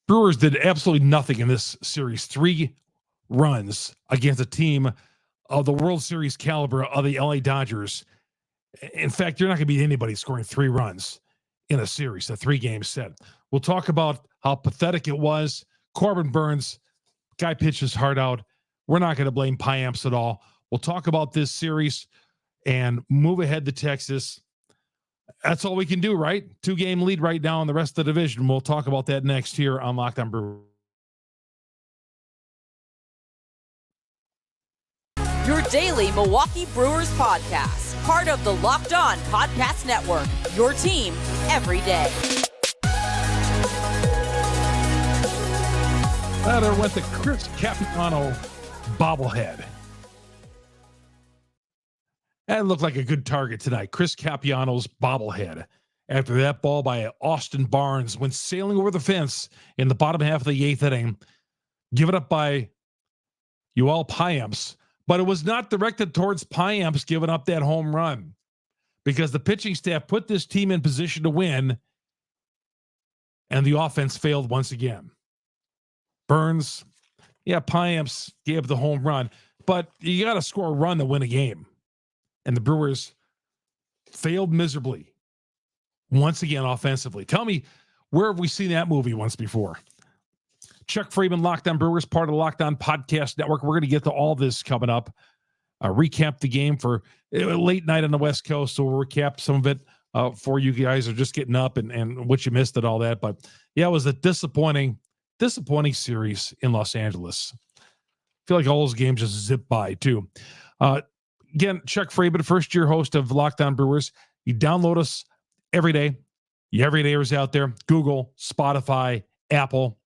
Brewers did absolutely nothing in this series. 3 runs against a team of the World Series caliber of the LA Dodgers. In fact, you're not going to beat anybody scoring 3 runs in a series, a 3-game set. We'll talk about how pathetic it was. Corbin Burnes, guy pitched his heart out. We're not going to blame Payamps at all. We'll talk about this series and move ahead to Texas. That's all we can do, right? 2-game lead right now in the rest of the division. We'll talk about that next here on Locked On Brewers. Your daily Milwaukee Brewers podcast, part of the Locked On Podcast Network, your team every day. There went the Chris Capuano bobblehead. That looked like a good target tonight. Chris Capuano's bobblehead. After that ball by Austin Barnes went sailing over the fence in the bottom half of the 8th inning, given up by Joel Payamps. But it was not directed towards Payamps giving up that home run, because the pitching staff put this team in position to win, and the offense failed once again. Burnes, Payamps gave the home run, but you got to score a run to win a game. And the Brewers failed miserably once again offensively. Tell me, where have we seen that movie once before? Chuck Freeman, Locked On Brewers, part of the Locked On Podcast Network. We're going to get to all this coming up. Recap the game for late night on the West Coast, so we'll recap some of it for you guys are just getting up and what you missed and all that. But yeah, it was a disappointing series in Los Angeles. I feel like all those games just zip by too. Again, Chuck Freeman, first-year host of Locked On Brewers. You download us every day. You everydayers out there, Google, Spotify, Apple.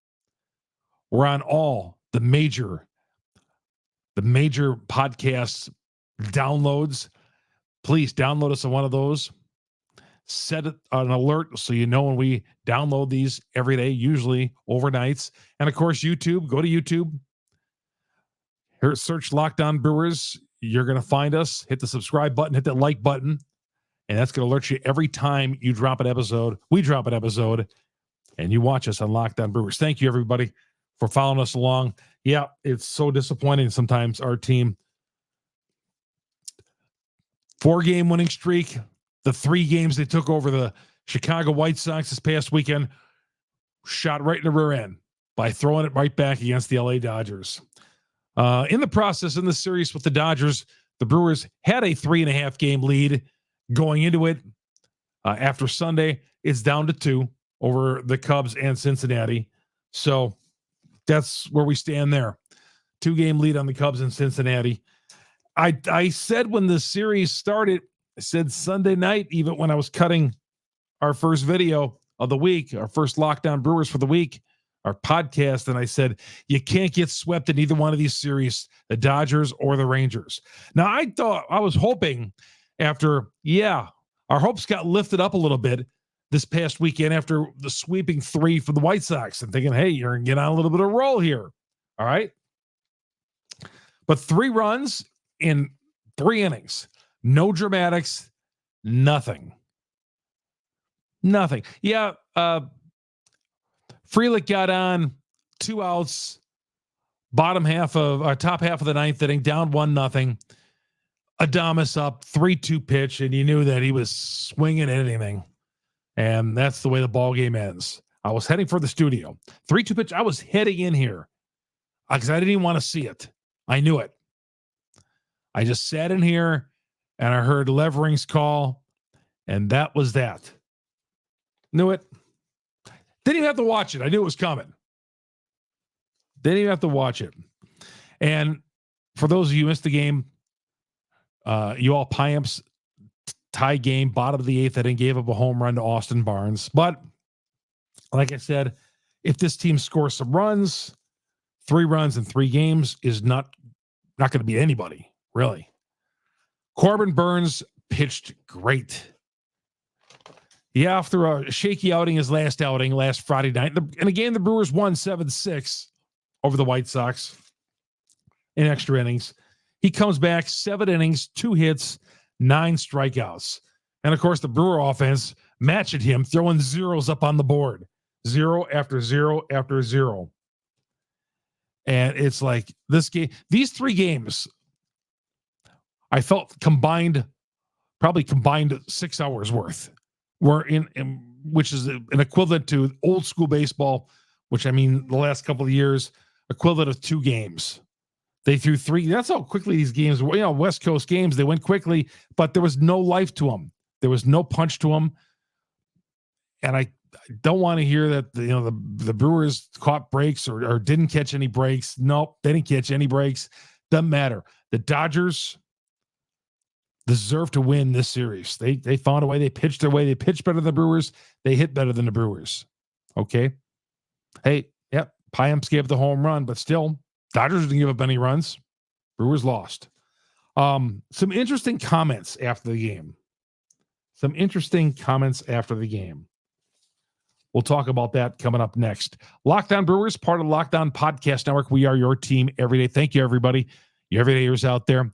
We're on all the major podcast downloads. Please download us on one of those. Set an alert so you know when we download these every day, usually overnights. And of course, YouTube. Go to YouTube. Here, search Locked On Brewers. You're going to find us. Hit the subscribe button. Hit that like button. And that's going to alert you every time you drop an episode. We drop an episode. And you watch us on Locked On Brewers. Thank you, everybody, for following us along. Yeah, it's so disappointing sometimes. Our team, 4-game winning streak, the 3 games they took over the Chicago White Sox this past weekend, shot right in the rear end by throwing it right back against the LA Dodgers. In the process, in the series with the Dodgers, the Brewers had a 3.5-game lead going into it. After Sunday, it's down to 2 over the Cubs and Cincinnati. So that's where we stand there. 2-game lead on the Cubs and Cincinnati. I said when the series started, I said Sunday night, even when I was cutting our first video of the week, our first Locked On Brewers for the week, our podcast, and I said, you can't get swept in either one of these series, the Dodgers or the Rangers. Now, I was hoping after, our hopes got lifted up a little bit this past weekend after the sweeping 3 for the White Sox, and thinking, hey, you're going to get on a little bit of a roll here. All right. But 3 runs in 3 innings, no dramatics, nothing. Yeah. Frelick got on, 2 outs, top half of the 9th inning, down 1-0. Adames up, 3-2 pitch, and you knew that he was swinging at anything. And that's the way the ball game ends. I was heading for the studio. 3-2 pitch. I was heading in here because I didn't even want to see it. I knew it. I just sat in here and I heard Levering's call, and that was that. Knew it. Didn't even have to watch it. I knew it was coming. Didn't even have to watch it. And for those of you who missed the game, Joel Payamps tie game, bottom of the 8th inning, gave up a home run to Austin Barnes. But like I said, if this team scores some runs, 3 runs in 3 games is not going to beat anybody, really. Corbin Burnes pitched great. Yeah, after a shaky outing, his last outing last Friday night, in a game the Brewers won 7-6 over the White Sox in extra innings. He comes back 7 innings, 2 hits, 9 strikeouts. And of course, the Brewer offense matched him, throwing zeros up on the board. Zero after zero after zero. And it's like this game, these 3 games, I felt probably combined 6 hours worth. Were which is an equivalent to old school baseball, which I mean, the last couple of years, equivalent of 2 games. They threw 3. That's how quickly these games were. West Coast games, they went quickly, but there was no life to them. There was no punch to them. And I don't want to hear that the Brewers caught breaks or didn't catch any breaks. Nope, they didn't catch any breaks. Doesn't matter. The Dodgers deserve to win this series. They found a way. They pitched their way. They pitched better than the Brewers. They hit better than the Brewers. Okay. Hey, yep. Payamps gave the home run, but still, Dodgers didn't give up any runs. Brewers lost. Some interesting comments after the game. We'll talk about that coming up next. Locked On Brewers, part of the Locked On Podcast Network. We are your team every day. Thank you, everybody. You everydayers out there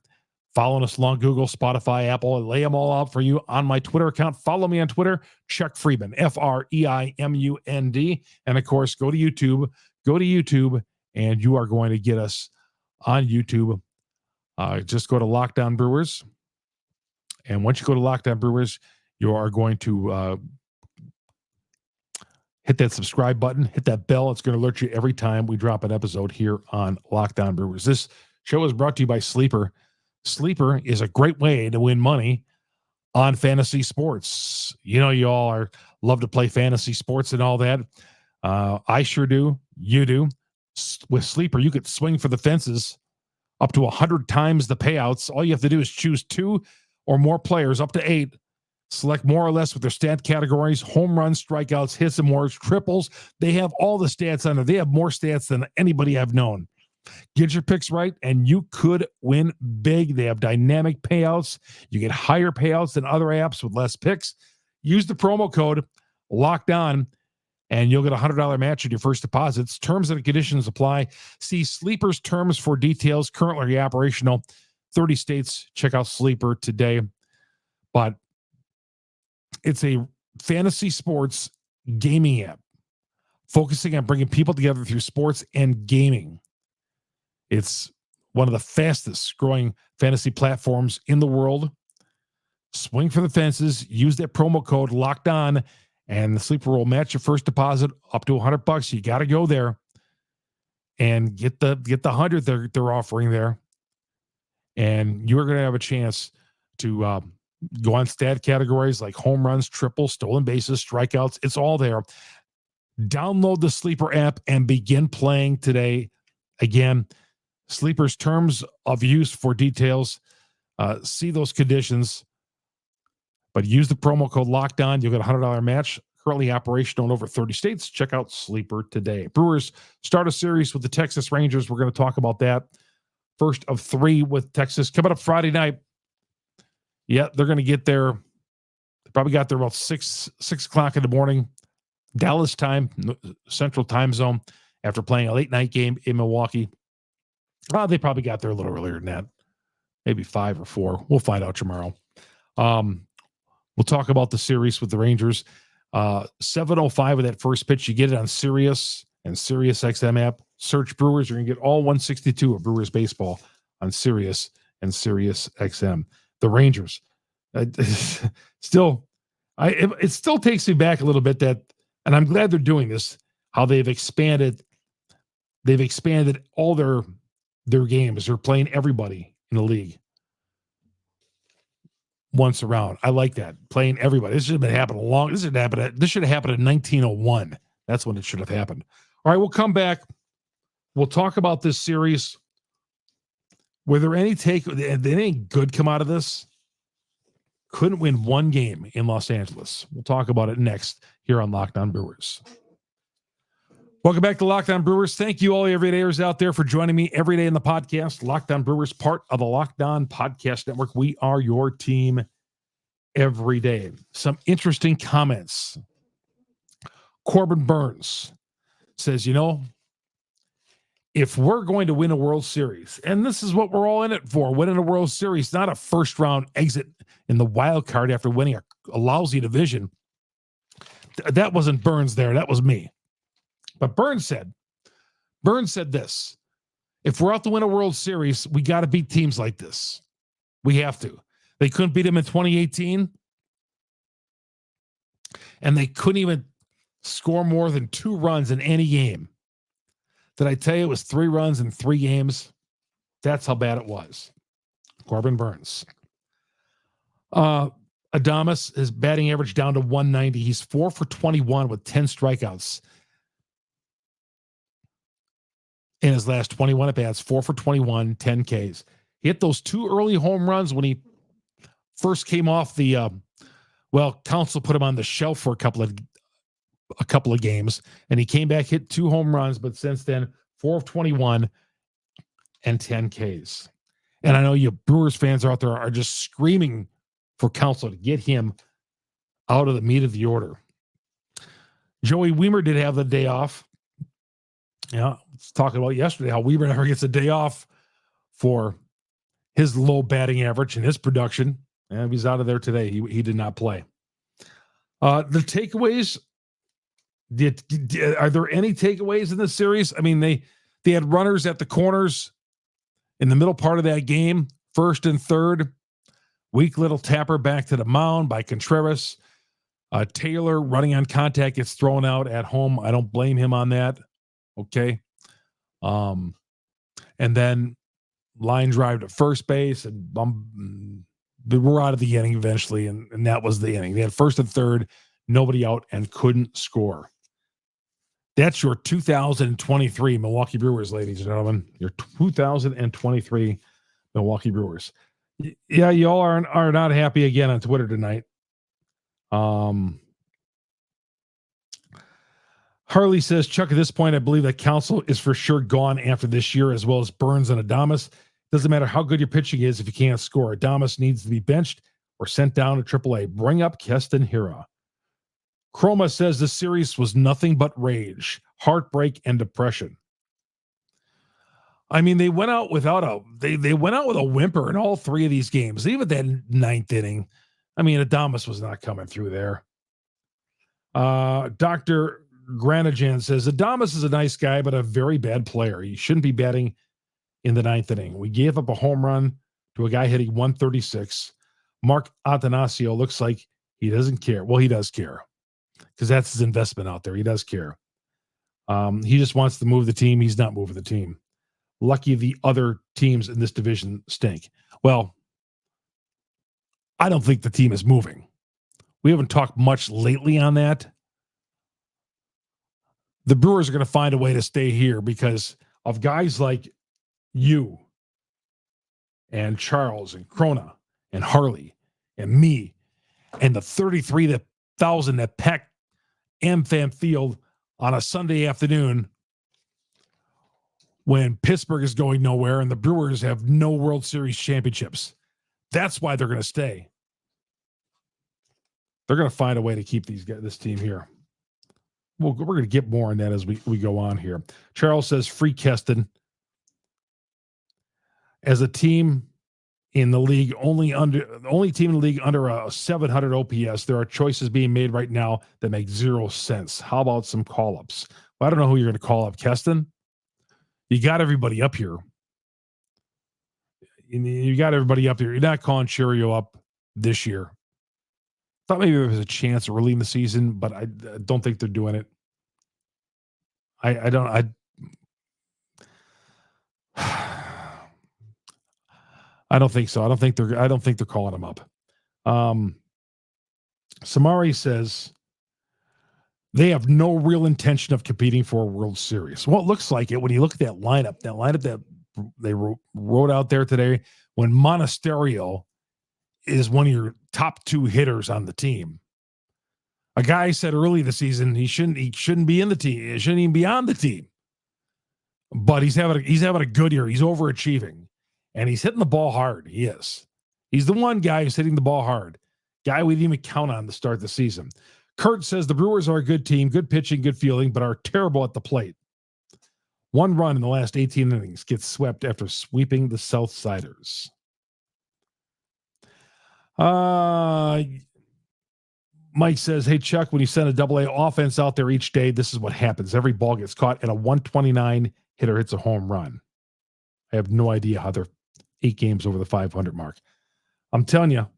following us along Google, Spotify, Apple. I lay them all out for you on my Twitter account. Follow me on Twitter, Chuck Freimund, Freimund. And, of course, go to YouTube, and you are going to get us on YouTube. Just go to Locked On Brewers. And once you go to Locked On Brewers, you are going to hit that subscribe button, hit that bell. It's going to alert you every time we drop an episode here on Locked On Brewers. This show is brought to you by Sleeper. Sleeper is a great way to win money on fantasy sports. You all love to play fantasy sports and all that. I sure do. You do. With Sleeper, you could swing for the fences up to 100 times the payouts. All you have to do is choose 2 or more players, up to 8. Select more or less with their stat categories: home runs, strikeouts, hits and more, triples. They have all the stats on there. They have more stats than anybody I've known. Get your picks right, and you could win big. They have dynamic payouts. You get higher payouts than other apps with less picks. Use the promo code Locked On, and you'll get a $100 match on your first deposits. Terms and conditions apply. See Sleeper's terms for details. Currently operational 30 states. Check out Sleeper today. But it's a fantasy sports gaming app focusing on bringing people together through sports and gaming. It's one of the fastest growing fantasy platforms in the world. Swing for the fences. Use that promo code Locked On, and the Sleeper will match your first deposit up to $100. You got to go there and get the 100 they're offering there, and you're going to have a chance to go on stat categories like home runs, triples, stolen bases, strikeouts. It's all there. Download the Sleeper app and begin playing today. Again, Sleeper's terms of use for details. See those conditions. But use the promo code Locked On. You'll get a $100 match. Currently operational in over 30 states. Check out Sleeper today. Brewers start a series with the Texas Rangers. We're going to talk about that. First of 3 with Texas. Coming up Friday night. Yeah, they're going to get there. They probably got there about 6 o'clock in the morning. Dallas time, Central time zone, after playing a late night game in Milwaukee. They probably got there a little earlier than that. Maybe 5 or 4. We'll find out tomorrow. We'll talk about the series with the Rangers. 7:05 with that first pitch. You get it on Sirius and Sirius XM app. Search Brewers. You're going to get all 162 of Brewers baseball on Sirius and Sirius XM. The Rangers. It still takes me back a little bit that, and I'm glad they're doing this, how they've expanded all their games. They're playing everybody in the league once around. I like that. Playing everybody. This should have happened this should have happened in 1901. That's when it should have happened. All right, we'll come back. We'll talk about this series. Were there any good come out of this? Couldn't win one game in Los Angeles. We'll talk about it next here on Locked On Brewers. Welcome back to Locked On Brewers. Thank you all everydayers out there for joining me every day in the podcast. Locked On Brewers, part of the Locked On Podcast Network. We are your team every day. Some interesting comments. Corbin Burnes says, if we're going to win a World Series, and this is what we're all in it for, winning a World Series, not a first-round exit in the wild card after winning a lousy division. That wasn't Burnes there. That was me. But Burnes said this: if we're out to win a World Series, we got to beat teams like this. We have to. They couldn't beat them in 2018, and they couldn't even score more than 2 runs in any game. Did I tell you it was 3 runs in 3 games? That's how bad it was. Corbin Burnes. Adames, his batting average down to 190. He's 4 for 21 with 10 strikeouts. In his last 21 at-bats, 4 for 21, 10 Ks. He hit those 2 early home runs when he first came off the, Council put him on the shelf for a couple of games, and he came back, hit 2 home runs, but since then, 4 of 21 and 10 Ks. And I know you Brewers fans out there are just screaming for Council to get him out of the meat of the order. Joey Wiemer did have the day off. Yeah, I was talking about yesterday how Wiemer never gets a day off for his low batting average and his production. And he's out of there today. He did not play. The takeaways, are there any takeaways in this series? I mean, they had runners at the corners in the middle part of that game, first and third. Weak little tapper back to the mound by Contreras. Taylor running on contact gets thrown out at home. I don't blame him on that. Okay. And then line drive to first base, and we're out of the inning eventually, and that was the inning. They had first and third, nobody out, and couldn't score. That's your 2023 Milwaukee Brewers, ladies and gentlemen. Your 2023 Milwaukee Brewers. Yeah, y'all are not happy again on Twitter tonight. Harley says, Chuck, at this point, I believe that Council is for sure gone after this year, as well as Burnes and Adames. Doesn't matter how good your pitching is if you can't score. Adames needs to be benched or sent down to AAA. Bring up Keston Hira. Chroma says the series was nothing but rage, heartbreak, and depression. I mean, they went out without they went out with a whimper in all 3 of these games. Even that 9th inning. I mean, Adames was not coming through there. Dr. Granajan says Adames is a nice guy, but a very bad player. He shouldn't be batting in the 9th inning. We gave up a home run to a guy hitting 136. Mark Atanasio looks like he doesn't care. Well, he does care because that's his investment out there. He does care. He just wants to move the team. He's not moving the team. Lucky the other teams in this division stink. Well, I don't think the team is moving. We haven't talked much lately on that. The Brewers are going to find a way to stay here because of guys like you and Charles and Krona and Harley and me and the 33,000 that packed AmFam Field on a Sunday afternoon when Pittsburgh is going nowhere and the Brewers have no World Series championships. That's why they're going to stay. They're going to find a way to keep this team here. We're going to get more on that as we go on here. Charles says, free Keston. As a team in the league, only team in the league under a 700 OPS, there are choices being made right now that make 0 sense. How about some call-ups? Well, I don't know who you're going to call up, Keston. You got everybody up here. You got everybody up here. You're not calling Cheerio up this year. Thought maybe there was a chance early in the season, but I don't think they're doing it. I don't think so. I don't think they're calling him up. Samari says they have no real intention of competing for a World Series. Well, it looks like it when you look at that lineup that they wrote out there today, when Monasterio is one of your top 2 hitters on the team. A guy said early the season he shouldn't be in the team. He shouldn't even be on the team. But he's having a good year. He's overachieving. And he's hitting the ball hard. He is. He's the one guy who's hitting the ball hard. Guy we didn't even count on to start the season. Kurt says the Brewers are a good team, good pitching, good fielding, but are terrible at the plate. 1 run in the last 18 innings gets swept after sweeping the Southsiders. Mike says, hey, Chuck, when you send a double-A offense out there each day, this is what happens. Every ball gets caught, and a 129 hitter hits a home run. I have no idea how they're 8 games over the 500 mark. I'm telling you,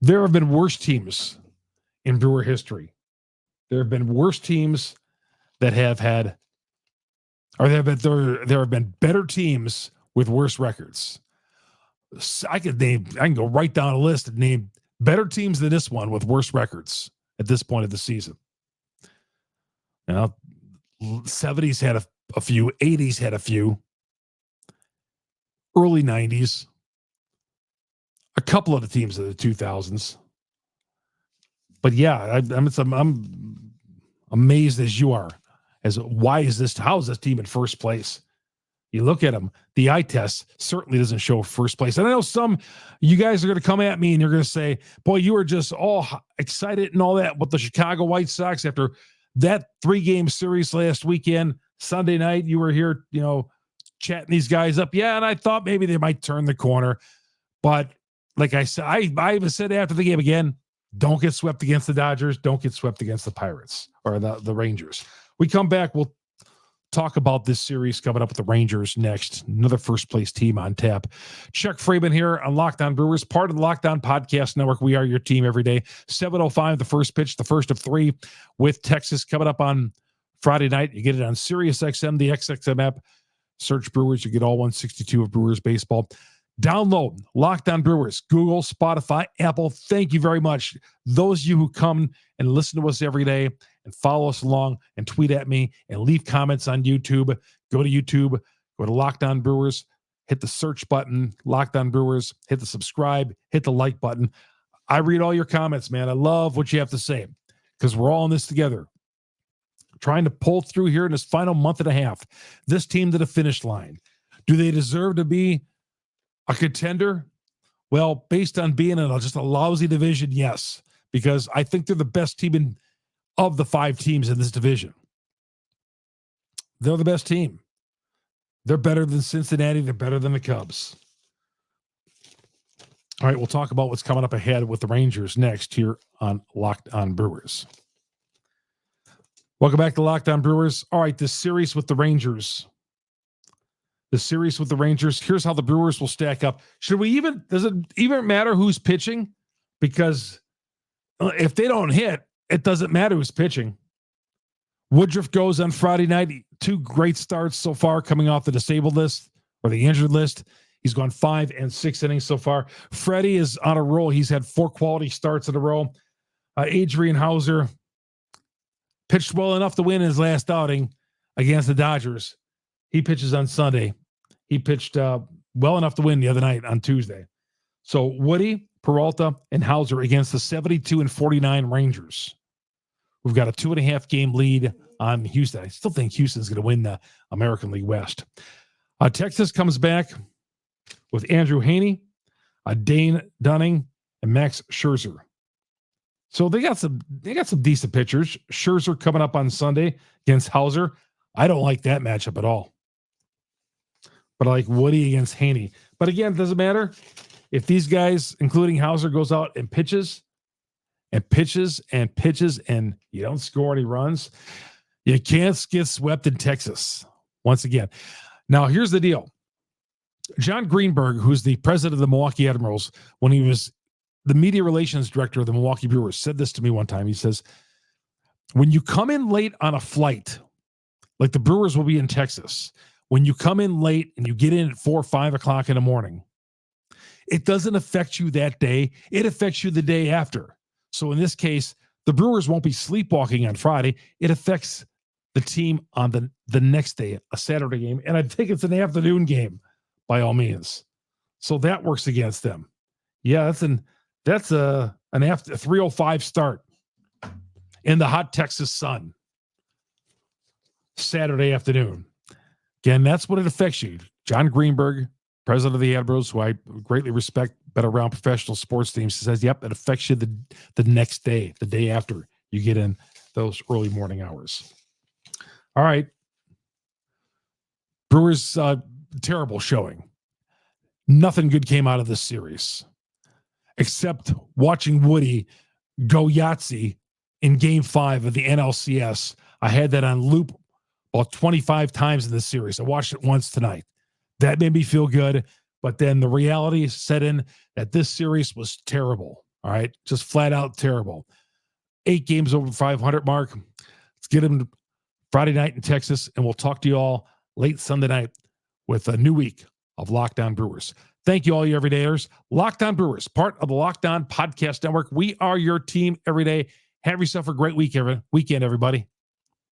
there have been worse teams in Brewer history. There have been worse teams that have had, or there have been better teams with worse records. I can go right down a list and name better teams than this one with worse records at this point of the season. You know, 70s had a few, 80s had a few, early 90s, a couple of the teams of the 2000s. But yeah, I'm amazed as you are. How is this team in first place? You look at them, the eye test certainly doesn't show first place. And I know some you guys are going to come at me and you're going to say, boy, you were just all excited and all that with the Chicago White Sox after that 3-game series last weekend. Sunday night, you were here, chatting these guys up. Yeah, and I thought maybe they might turn the corner. But like I said, I even said after the game again, don't get swept against the Dodgers. Don't get swept against the Pirates or the Rangers. We come back, we'll talk about this series coming up with the Rangers next. Another first-place team on tap. Chuck Freeman here on Locked On Brewers, part of the Locked On Podcast Network. We are your team every day. 7:05, the first pitch, the first of 3 with Texas coming up on Friday night. You get it on SiriusXM, the XXM app. Search Brewers. You get all 162 of Brewers baseball. Download Locked On Brewers, Google, Spotify, Apple. Thank you very much. Those of you who come and listen to us every day and follow us along and tweet at me and leave comments on YouTube. Go to YouTube, go to Locked On Brewers, hit the search button, Locked On Brewers, hit the subscribe, hit the like button. I read all your comments, man. I love what you have to say because we're all in this together. Trying to pull through here in this final month and a half. This team to the finish line. Do they deserve to be a contender? Well, based on being in just a lousy division, yes, because I think they're the best team of the 5 teams in this division. They're the best team. They're better than Cincinnati. They're better than the Cubs. All right, we'll talk about what's coming up ahead with the Rangers next here on Locked On Brewers. Welcome back to Locked On Brewers. All right, this series with the Rangers. Here's how the Brewers will stack up. Does it even matter who's pitching? Because if they don't hit, it doesn't matter who's pitching. Woodruff goes on Friday night. 2 great starts so far coming off the disabled list or the injured list. He's gone 5 and 6 innings so far. Freddie is on a roll. He's had 4 quality starts in a row. Adrian Hauser pitched well enough to win his last outing against the Dodgers. He pitches on Sunday. He pitched well enough to win the other night on Tuesday. So Woody, Peralta, and Hauser against the 72 and 49 Rangers. We've got a 2.5 game lead on Houston. I still think Houston's going to win the American League West. Texas comes back with Andrew Haney, Dane Dunning, and Max Scherzer. So they got some decent pitchers. Scherzer coming up on Sunday against Hauser. I don't like that matchup at all. But I like Woody against Haney. But again, it doesn't matter. If these guys, including Hauser, goes out and pitches and you don't score any runs, you can't get swept in Texas once again. Now, here's the deal. John Greenberg, who's the president of the Milwaukee Admirals, when he was the media relations director of the Milwaukee Brewers, said this to me one time. He says, when you come in late on a flight, like the Brewers will be in Texas, when you come in late and you get in at 4 or 5 o'clock in the morning, it doesn't affect you that day. It affects you the day after. So in this case, the Brewers won't be sleepwalking on Friday. It affects the team on the next day, a Saturday game. And I think it's an afternoon game by all means. So that works against them. Yeah, that's a 3:05 start in the hot Texas sun. Saturday afternoon. Again, that's what it affects you. John Greenberg, president of the Admirals, who I greatly respect, been around professional sports teams, says, yep, it affects you the next day, the day after you get in those early morning hours. All right. Brewers, terrible showing. Nothing good came out of this series, except watching Woody go Yahtzee in Game 5 of the NLCS. I had that on loop about 25 times in this series. I watched it once tonight. That made me feel good. But then the reality set in that this series was terrible. All right. Just flat out terrible. 8 games over 500 mark. Let's get them Friday night in Texas. And we'll talk to you all late Sunday night with a new week of Locked On Brewers. Thank you all, you everydayers. Locked On Brewers, part of the Locked On Podcast Network. We are your team every day. Have yourself a great weekend, everybody.